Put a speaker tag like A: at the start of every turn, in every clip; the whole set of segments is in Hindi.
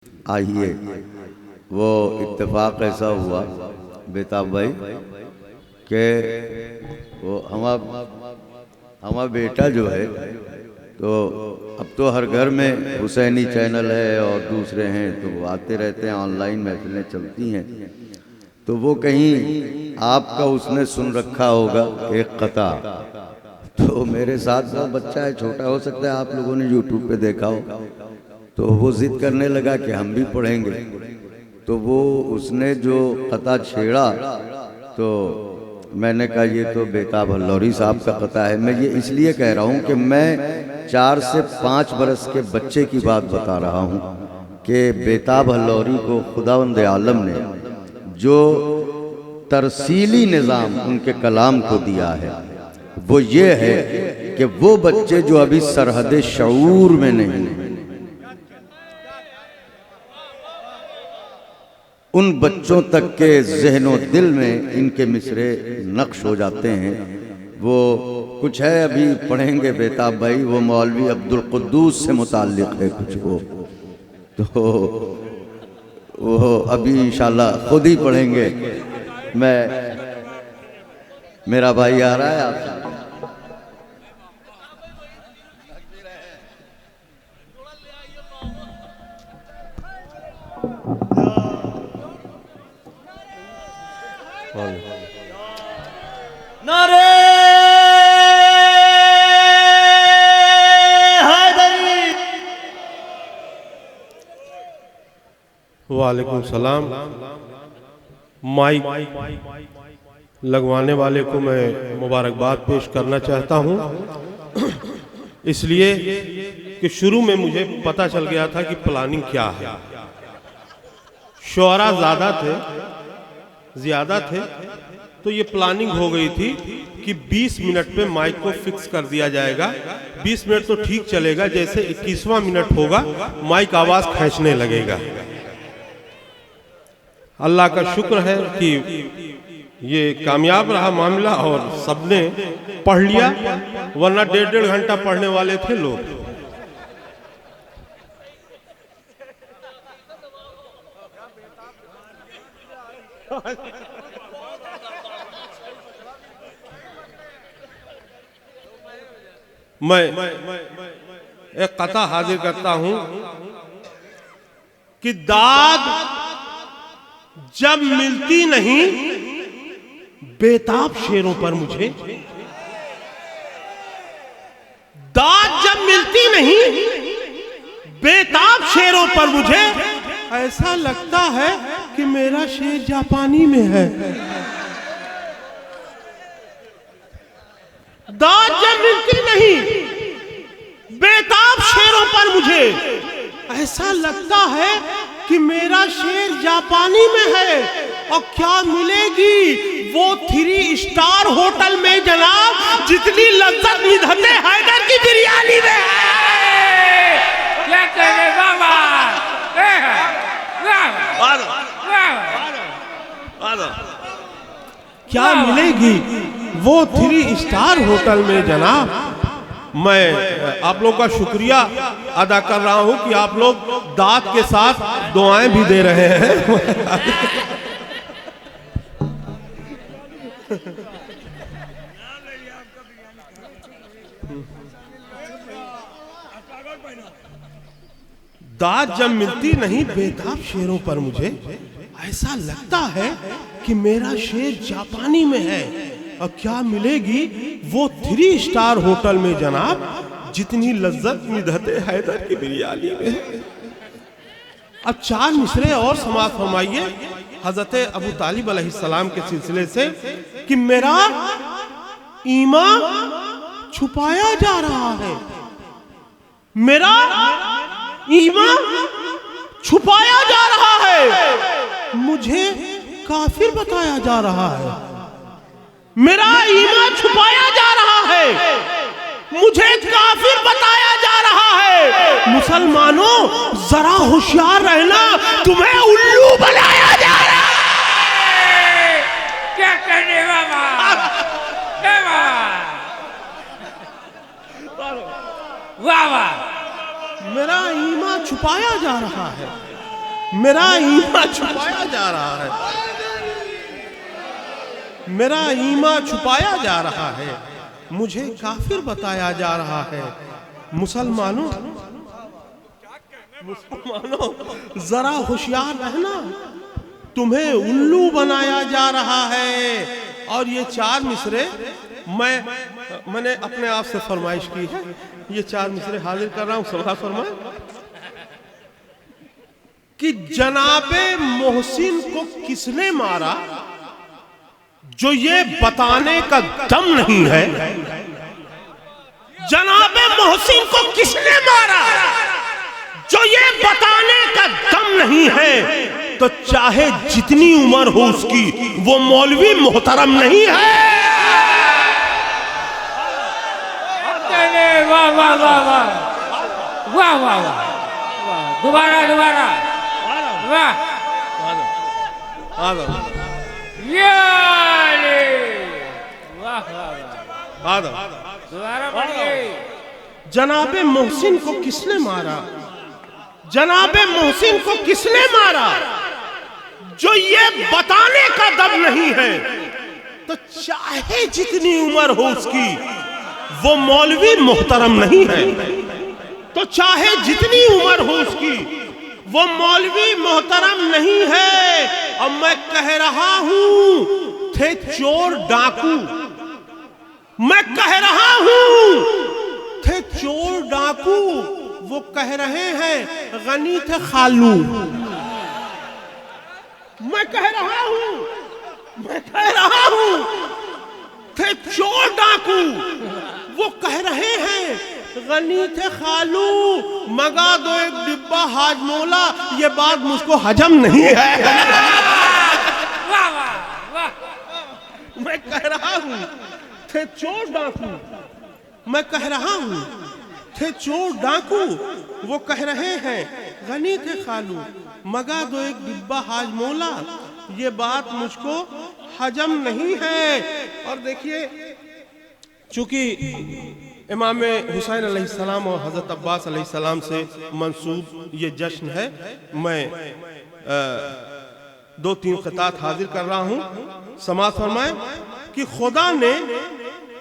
A: आइए, वो इत्तेफाक ऐसा हुआ बेताब भाई कि वो हमारा बेटा जो है, तो अब तो हर घर में हुसैनी चैनल है और दूसरे हैं, तो वो आते रहते हैं, ऑनलाइन महफिलें चलती हैं। तो वो कहीं आपका उसने सुन रखा होगा एक कता। तो मेरे साथ वो बच्चा है, छोटा, हो सकता है आप लोगों ने यूट्यूब पे देखा हो। तो वो जिद करने लगा कि हम भी पढ़ेंगे। तो वो उसने जो कता छेड़ा, तो मैंने कहा ये तो बेताब हल्लौरी साहब का कता है। मैं ये इसलिए कह रहा हूँ कि मैं 4 से 5 बरस के बच्चे की बात बता रहा हूँ कि बेताब हल्लौरी को खुदावंद आलम ने जो तरसीली निज़ाम उनके कलाम को दिया है, वो ये है कि वो बच्चे जो अभी सरहद शऊर में नहीं, उन बच्चों तक के ज़हनो दिल में इनके मिसरे नक्श हो जाते हैं। वो कुछ है, अभी पढ़ेंगे बेताब भाई, वो मौलवी अब्दुल कुद्दूस से मुताल्लिक़ है कुछ तो वो अभी इंशाल्लाह खुद ही पढ़ेंगे। मेरा भाई आ रहा है आपसे।
B: नारे हैदरी।
C: वालेकुम सलाम। माइक लगवाने वाले को मैं मुबारकबाद पेश करना चाहता हूं, इसलिए कि शुरू में मुझे पता चल गया था कि प्लानिंग क्या है। शुअरा ज़्यादा थे, तो ये प्लानिंग हो गई थी कि 20 मिनट पे माइक को फिक्स कर दिया जाएगा। 20 मिनट तो ठीक चलेगा, जैसे 21वां मिनट होगा माइक आवाज़ खींचने लगेगा। अल्लाह का शुक्र है कि ये कामयाब रहा मामला और सबने पढ़ लिया, वरना 1.5 घंटा पढ़ने वाले थे लोग। मैं एक कथा हाजिर करता हूं कि दाद जब मिलती नहीं बेताब शेरों पर मुझे, दाद जब मिलती नहीं बेताब शेरों पर मुझे, ऐसा लगता है कि मेरा शेर जापानी में है। दाद जब मिलती नहीं बेताब शेरों पर मुझे, ऐसा लगता है कि मेरा शेर जापानी में है। और क्या मिलेगी वो 3 स्टार होटल में जनाब, जितनी लज्जत मिधते हैदर की बिरयानी में है।
D: क्या करे बाबा,
C: क्या मिलेगी वो 3 स्टार होटल में जनाब। मैं आप लोग का शुक्रिया अदा कर रहा हूं कि आप लोग दाद के साथ दुआएं भी दे रहे हैं। दाद जब मिलती नहीं बेताब शेरों पर मुझे, ऐसा लगता है कि मेरा शेर जापानी में है। और क्या मिलेगी वो 3 स्टार होटल में जनाब, जितनी लज्जत मिधते हैदर की बिरयानी में है। अब 4 मिसरे और समाप्त फरमाइए हजरत अबू तालिब अलैहिस्सलाम के सिलसिले से कि मेरा ईमान छुपाया जा रहा है, मेरा ईमान छुपाया जा रहा है, मुझे काफिर बताया जा रहा है। मेरा ईमान छुपाया जा रहा है, मुझे काफिर बताया जा रहा है। मुसलमानों जरा होशियार रहना, तुम्हें उल्लू बनाया जा रहा है।
D: क्या करे बाबा,
C: मेरा ईमान छुपाया जा रहा है, मेरा ईमा छुपाया जा रहा है, मेरा ईमा छुपाया जा रहा है, मुझे काफिर बताया जा रहा है। मुसलमानों जरा होशियार रहना, तुम्हें उल्लू बनाया जा रहा है। और ये 4 मिसरे मैंने अपने आप से फरमाइश की है, ये 4 मिसरे हाजिर कर रहा हूं। सभा फरमाए कि जनाबे मोहसिन को किसने मारा, जो ये बताने का दम नहीं है। जनाबे मोहसिन को किसने मारा, जो ये बताने का दम नहीं है। तो चाहे जितनी उम्र हो उसकी, वो मौलवी मोहतरम नहीं है।
D: वाह वाह वाह वाह वाह वाह वाह, दोबारा दोबारा वाह, वाह दोबारा पढ़िए।
C: जनाबे मोहसिन को किसने मारा, जनाबे मोहसिन को किसने मारा, जो ये बताने का दम नहीं है। तो चाहे जितनी उम्र हो उसकी, वो मौलवी मोहतरम नहीं है। तो चाहे जितनी उम्र हो उसकी, वो मौलवी मोहतरम नहीं है। और मैं कह रहा हूं, थे चोर डाकू, मैं कह रहा हूं, थे चोर डाकू, वो कह रहे हैं गनी थे खालू। मैं कह रहा हूं, मैं कह रहा हूं, थे चोर डाकू, वो कह रहे हैं गनी थे खालू। मंगा दो एक डिब्बा हाजमोला, ये बात मुझको हजम नहीं है।
D: वाह वाह वाह,
C: मैं कह रहा हूं, थे चोर डाकू, मैं कह रहा हूं, थे चोर डाकू, वो कह रहे हैं गनी थे खालू। मंगा दो एक डिब्बा हाजमोला, ये बात मुझको हजम नहीं है। और देखिए, चूंकि इमाम हुसैन अलैहिस्सलाम और हजरत अब्बास अलैहिस्सलाम से मंसूब ये जश्न है, मैं 2-3 क़ितात हाजिर कर रहा हूं। समाअत फरमाए कि खुदा ने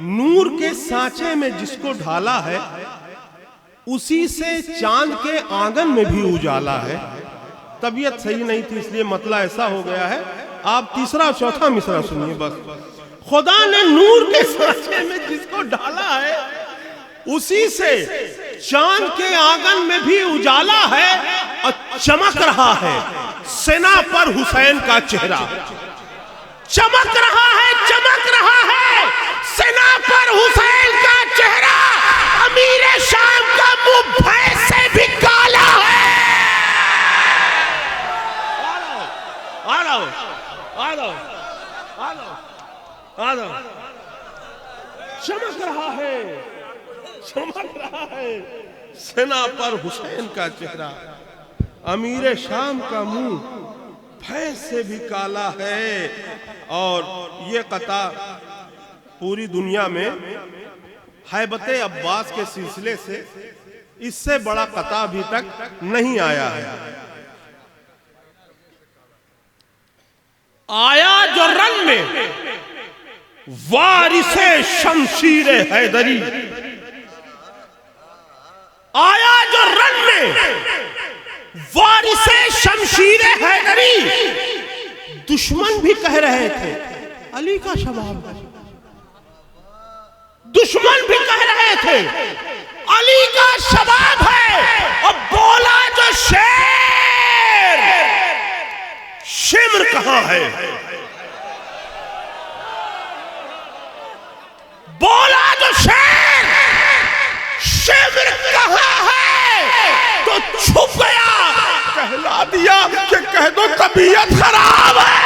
C: नूर के सांचे में जिसको ढाला है, उसी से चांद के आंगन में भी उजाला है। तबीयत सही नहीं थी, इसलिए मतला ऐसा हो गया है। आप तीसरा और चौथा मिसरा सुनिए बस। खुदा ने नूर के सांचे में जिसको ढाला है, उसी से चांद के आंगन में भी उजाला है। और चमक रहा है सेना पर हुसैन का चेहरा, चमक रहा है, चमक रहा है सेना पर हुसैन का चेहरा। अमीर शाम का मुंह भय से भी काला है। आ रहा हूं, आ रहा हूं, आ रहा हूं, आ रहा हूं। चमक रहा है, चमक रहा है सेना पर हुसैन का चेहरा। अमीर शाम का मुंह भय से भी काला है। और ये कता पूरी दुनिया में हैबते अब्बास के सिलसिले से इससे बड़ा कता अभी तक नहीं आया है। आया जो रंग में वारिसे शमशीर हैदरी, आया जो रंग में वारिसे शमशीर हैदरी। दुश्मन भी कह रहे थे अली का शबाब है, दुश्मन भी कह रहे थे अली का शबाब है। और बोला जो शेर, शिमर कहां है, बोला जो शेर, शिमर कहां है। तो छुप गया, कहला दिया कि कह दो तबीयत खराब है।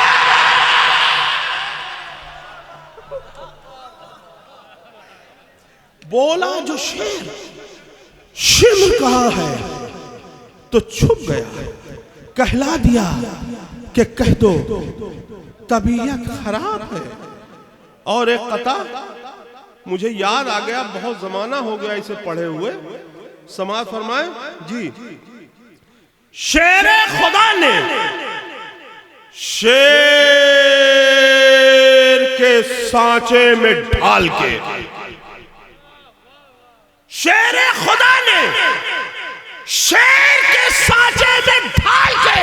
C: बोला जो शेर, शिमर कहां है। तो छुप गया, कहला दिया कि कह दो तबीयत खराब है। और एक कता मुझे याद आ गया, बहुत जमाना हो गया इसे पढ़े हुए। समाअत फरमाए जी। शेर खुदा ने शेर के सांचे में ढाल के शेर खुदा ने शेर के सांचे में ढाल के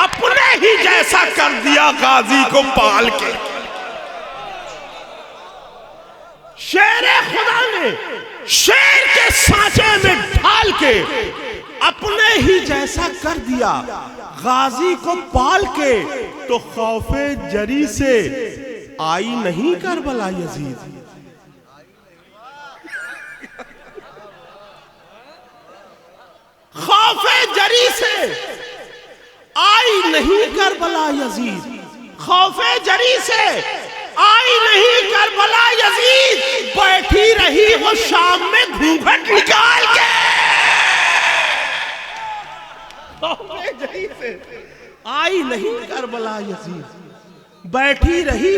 C: अपने ही जैसा कर दिया गाजी को पाल के। शेर खुदा ने शेर के सांचे में ढाल के अपने ही जैसा कर दिया गाजी को पाल के। तो खौफे जरी से आई नहीं करबला यजीद, खौफे जरी से आई नहीं करबला यजीद, खौफे जरी से आई नहीं करबला यजीद। बैठी रही वो शाम में घूंघट निकाल के, खौफे जरी से आई नहीं करबला यजीद। बैठी रही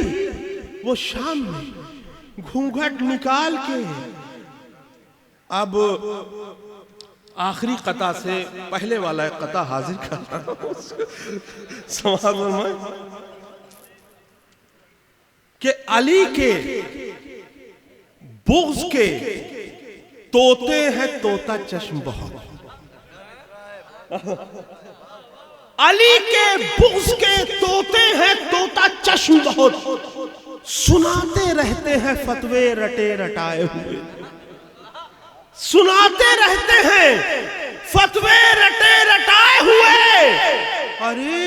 C: वो शाम में घूंघट निकाल के। अब आखिरी कता से पहले वाला एक कता हाजिर कर रहा हूं। समाज में कि अली के बुग़्ज़ के तोते हैं तोता चश्म बहुत, अली के बुग़्ज़ के तोते हैं तोता चश्म बहुत, सुनाते रहते हैं फतवे रटे रटाए हुए, सुनाते रहते हैं फतवे रटे रटाए हुए। अरे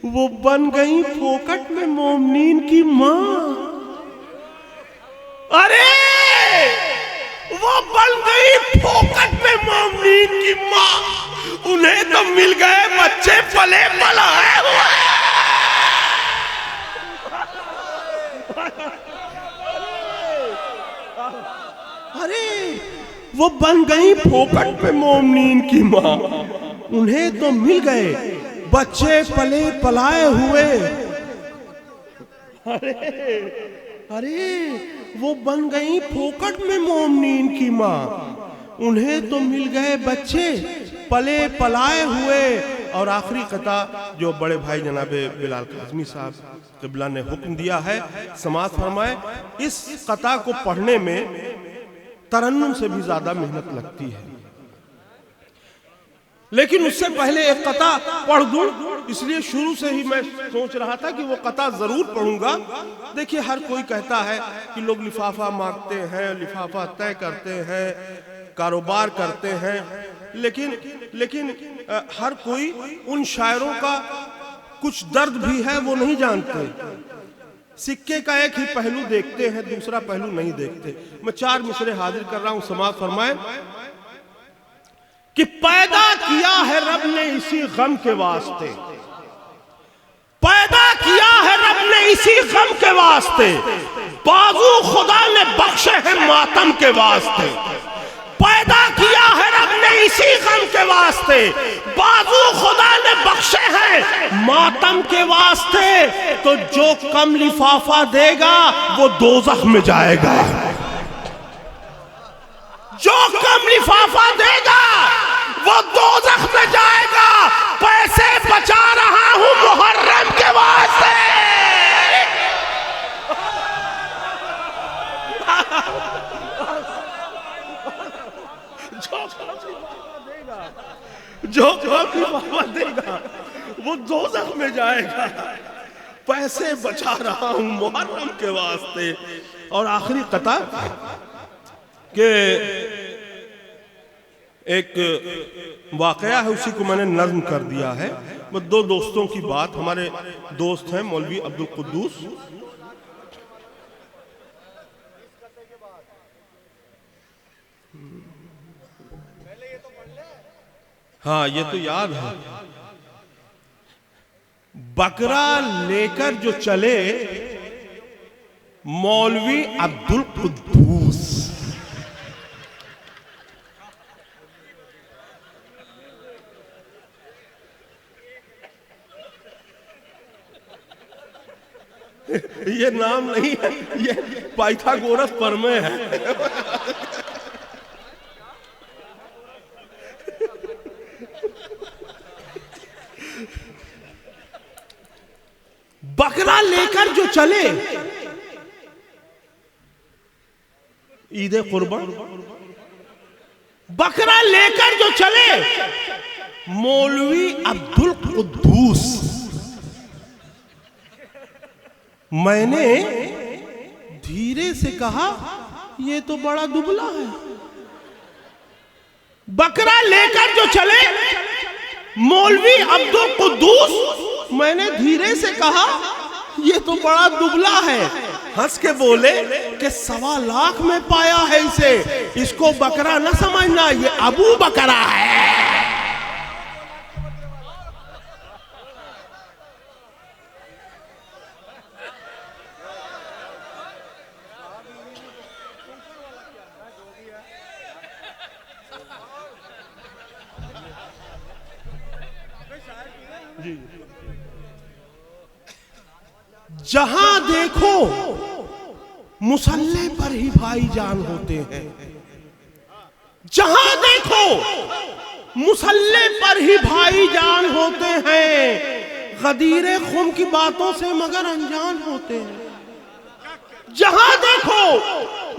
C: वो बन गई फोकट में मोमनीन की मां, अरे वो बन गई फोकट में मोमनीन की मां। उन्हें तो मिल गए बच्चे पले पलाए हुए। अरे वो बन गई फोकट पे मोमनीन की मां, उन्हें तो मिल गए बच्चे पले पलाए हुए। अरे वो बन गई फोकट में मोमनीन की मां, उन्हें तो मिल गए बच्चे पले पलाए हुए। और आखिरी कता जो बड़े भाई जनाबे बिलाल काज़मी साहब क़िबला ने हुक्म दिया है, समाअत फरमाए। इस कता को पढ़ने में तरन्नुम से भी ज्यादा मेहनत लगती है, लेकिन उससे पहले एक कता पढ़ दूं, इसलिए शुरू से ही मैं सोच रहा था कि वो कता जरूर पढ़ूंगा। देखिए, हर कोई कहता है कि लोग लिफाफा मांगते हैं, लिफाफा तय करते हैं, कारोबार करते हैं, लेकिन हर कोई उन शायरों का कुछ दर्द भी है वो नहीं जानते। सिक्के का एक ही पहलू देखते हैं, दूसरा पहलू नहीं देखते। मैं 4 मिसरे हाजिर कर रहा हूं, समाअत फरमाए कि पैदा किया है रब ने इसी गम के वास्ते, पैदा किया है रब ने इसी गम के वास्ते, बाजू खुदा ने बख्शे हैं मातम के वास्ते। पैदा किया है रब ने इसी गम के वास्ते, बाजू खुदा ने बख्शे हैं मातम के वास्ते। तो जो कम लिफाफा देगा वो दोज़ख में जाएगा, जो कम लिफाफा देगा वो दोज़ख में जाएगा। पैसे बचा रहा हूं मुहर्रम के वास्ते, जो कम लिफाफा देगा वो दोज़ख में जाएगा। पैसे बचा रहा हूं मुहर्रम के वास्ते। और आखिरी कता के एक वाकया है, उसी को मैंने नज्म कर दिया है। वो 2 दोस्तों की बात, हमारे दोस्त हैं मौलवी अब्दुल कुद्दूस, हाँ ये तो याद है। बकरा लेकर जो चले मौलवी अब्दुल कुद्दूस, ये नाम नहीं है, ये पाइथागोरस प्रमेय है। बकरा लेकर जो चले, ईद कुर्बान, बकरा लेकर जो चले मौलवी अब्दुल कुद्दूस। मैंने धीरे से कहा ये तो बड़ा दुबला है। बकरा लेकर जो चले मौलवी अब्दुल कुद्दूस, मैंने धीरे से कहा ये तो बड़ा दुबला है। हंस के बोले कि 1.25 लाख में पाया है इसे, इसको बकरा न समझना, ये अबू बकरा है। जहां देखो मुसल्ले पर ही भाईजान होते हैं, जहां देखो मुसल्ले पर ही भाईजान होते हैं, गदीरे खुम की बातों से मगर अनजान होते हैं। जहां देखो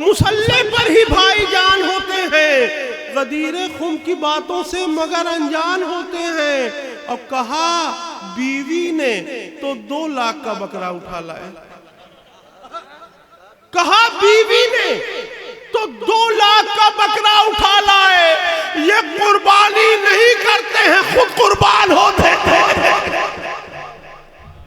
C: मुसल्ले पर ही भाईजान होते हैं, गदीरे खुम की बातों से मगर अनजान होते हैं। और कहा बीवी ने तो 2 लाख का बकरा उठा लाए, कहा बीवी ने तो 2 लाख का बकरा उठा लाए। ये कुर्बानी नहीं करते हैं, खुद कुर्बान होते हैं।